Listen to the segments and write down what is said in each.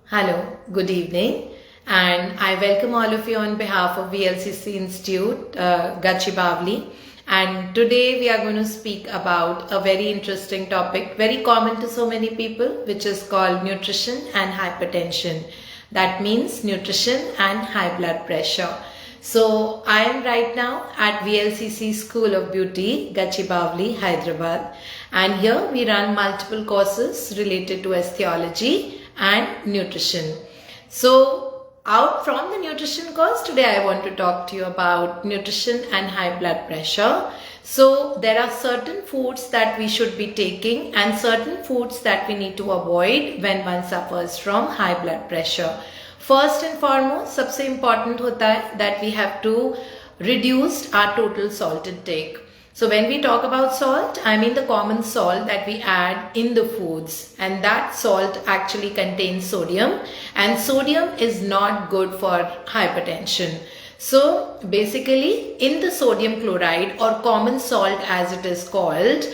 Hello, good evening, and I welcome all of you on behalf of VLCC Institute, Gachibowli. And today we are going to speak about a very interesting topic, very common to so many people, which is called nutrition and hypertension. That means nutrition and high blood pressure. So I am right now at VLCC School of Beauty, Gachibowli, Hyderabad, and here we run multiple courses related to osteology and nutrition. So out from the nutrition course, today I want to talk to you about nutrition and high blood pressure. So there are certain foods that we should be taking and certain foods that we need to avoid when one suffers from high blood pressure. First and foremost, सबसे important होता है that we have to reduce our total salt intake. So when we talk about salt, I mean the common salt that we add in the foods, and that salt actually contains sodium, and sodium is not good for hypertension. So basically in the sodium chloride, or common salt as it is called,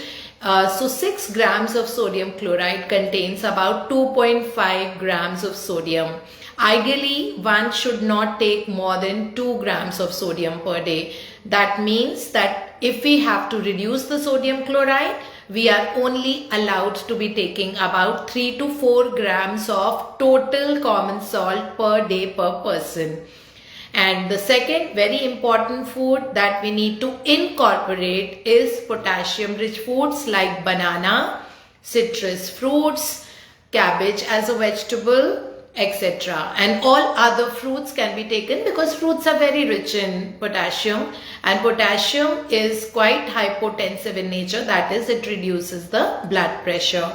so 6 grams of sodium chloride contains about 2.5 grams of sodium. Ideally, one should not take more than 2 grams of sodium per day. That means that if we have to reduce the sodium chloride, we are only allowed to be taking about 3 to 4 grams of total common salt per day per person. And the second very important food that we need to incorporate is potassium rich foods like banana, citrus fruits, cabbage as a vegetable, etc. And all other fruits can be taken because fruits are very rich in potassium, and potassium is quite hypotensive in nature, that is, it reduces the blood pressure.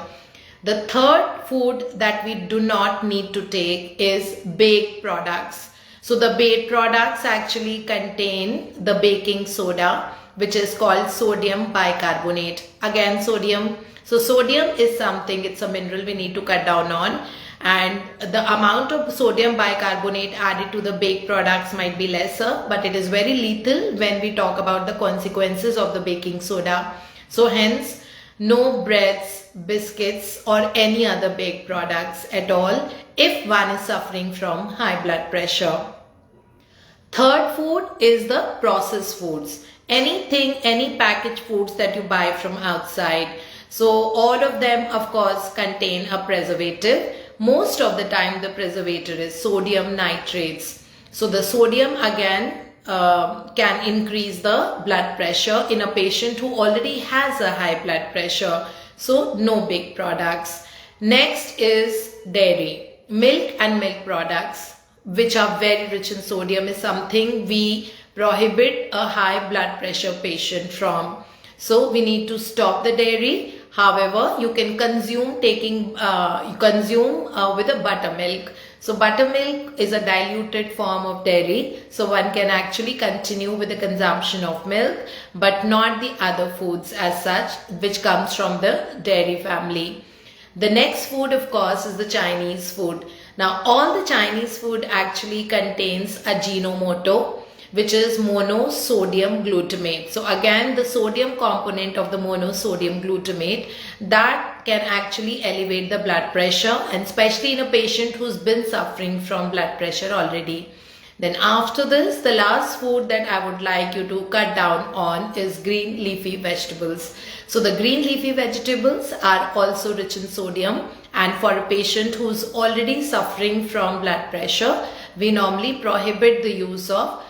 The third food that we do not need to take is baked products. So the baked products actually contain the baking soda, which is called sodium bicarbonate. Again, sodium. So sodium is something, it's a mineral we need to cut down on, and the amount of sodium bicarbonate added to the baked products might be lesser, but it is very lethal when we talk about the consequences of the baking soda. So hence, no breads, biscuits or any other baked products at all if one is suffering from high blood pressure. Third food is the processed foods. Anything, any packaged foods that you buy from outside. So all of them of course contain a preservative. Most of the time the preservative is sodium nitrates. So the sodium again can increase the blood pressure in a patient who already has a high blood pressure. So no big products. Next is dairy. Milk and milk products, which are very rich in sodium, is something we prohibit a high blood pressure patient from. So we need to stop the dairy. However, you can consume with a buttermilk. So buttermilk is a diluted form of dairy. So one can actually continue with the consumption of milk, but not the other foods as such, which comes from the dairy family. The next food, of course, is the Chinese food. Now, all the Chinese food actually contains Ajinomoto, which is monosodium glutamate. So again, the sodium component of the monosodium glutamate that can actually elevate the blood pressure, and especially in a patient who's been suffering from blood pressure already. Then after this, the last food that I would like you to cut down on is green leafy vegetables. So the green leafy vegetables are also rich in sodium, and for a patient who's already suffering from blood pressure, we normally prohibit the use of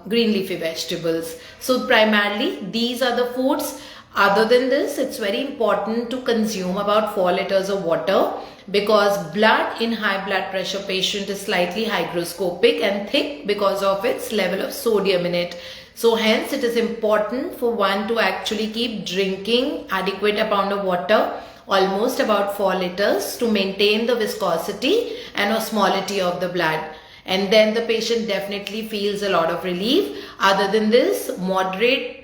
green leafy vegetables. So primarily these are the foods. Other than this, it's very important to consume about 4 liters of water, because blood in high blood pressure patient is slightly hygroscopic and thick because of its level of sodium in it. So hence it is important for one to actually keep drinking adequate amount of water, almost about 4 liters, to maintain the viscosity and osmolality of the blood. And then the patient definitely feels a lot of relief. Other than this, moderate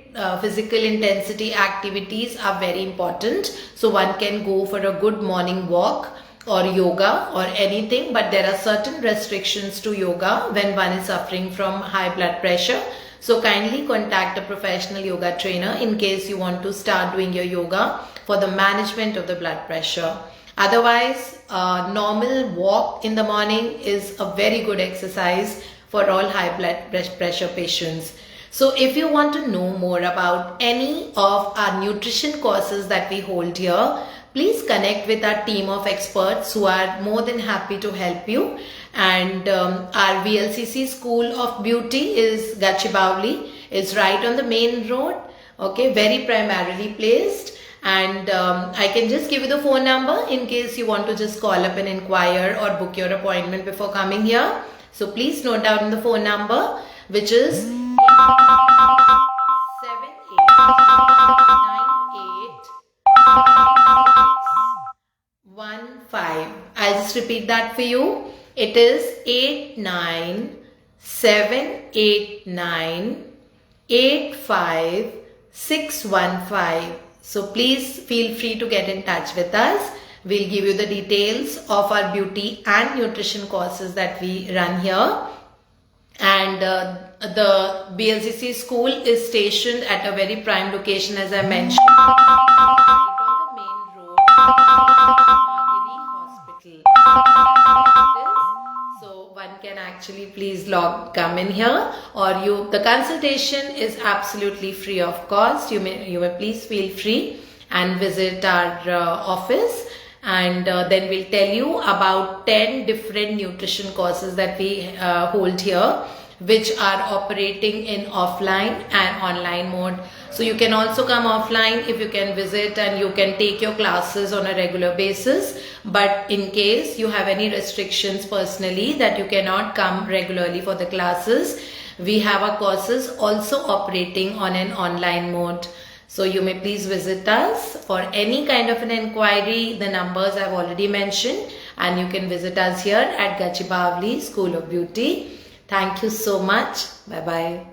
physical intensity activities are very important. So one can go for a good morning walk or yoga or anything, but there are certain restrictions to yoga when one is suffering from high blood pressure. So kindly contact a professional yoga trainer in case you want to start doing your yoga for the management of the blood pressure. Otherwise, normal walk in the morning is a very good exercise for all high blood pressure patients. So if you want to know more about any of our nutrition courses that we hold here, please connect with our team of experts who are more than happy to help you. And our VLCC School of Beauty is Gachibowli. It's right on the main road. Okay, very primarily placed. And I can just give you the phone number in case you want to just call up and inquire or book your appointment before coming here. So please note down the phone number, which is 7898 I'll just repeat that for you. It is 8978985 So please feel free to get in touch with us. We'll give you the details of our beauty and nutrition courses that we run here. And the BLCC school is stationed at a very prime location, as I mentioned, right on the main road, Magiri Hospital. So one can actually please come in here, or the consultation is absolutely free of cost. You may please feel free and visit our office. And then we'll tell you about 10 different nutrition courses that we hold here, which are operating in offline and online mode. So you can also come offline if you can visit, and you can take your classes on a regular basis. But in case you have any restrictions personally that you cannot come regularly for the classes, we have our courses also operating on an online mode. So you may please visit us for any kind of an inquiry. The numbers I've already mentioned, and you can visit us here at Gachibowli School of Beauty. Thank you so much. Bye-bye.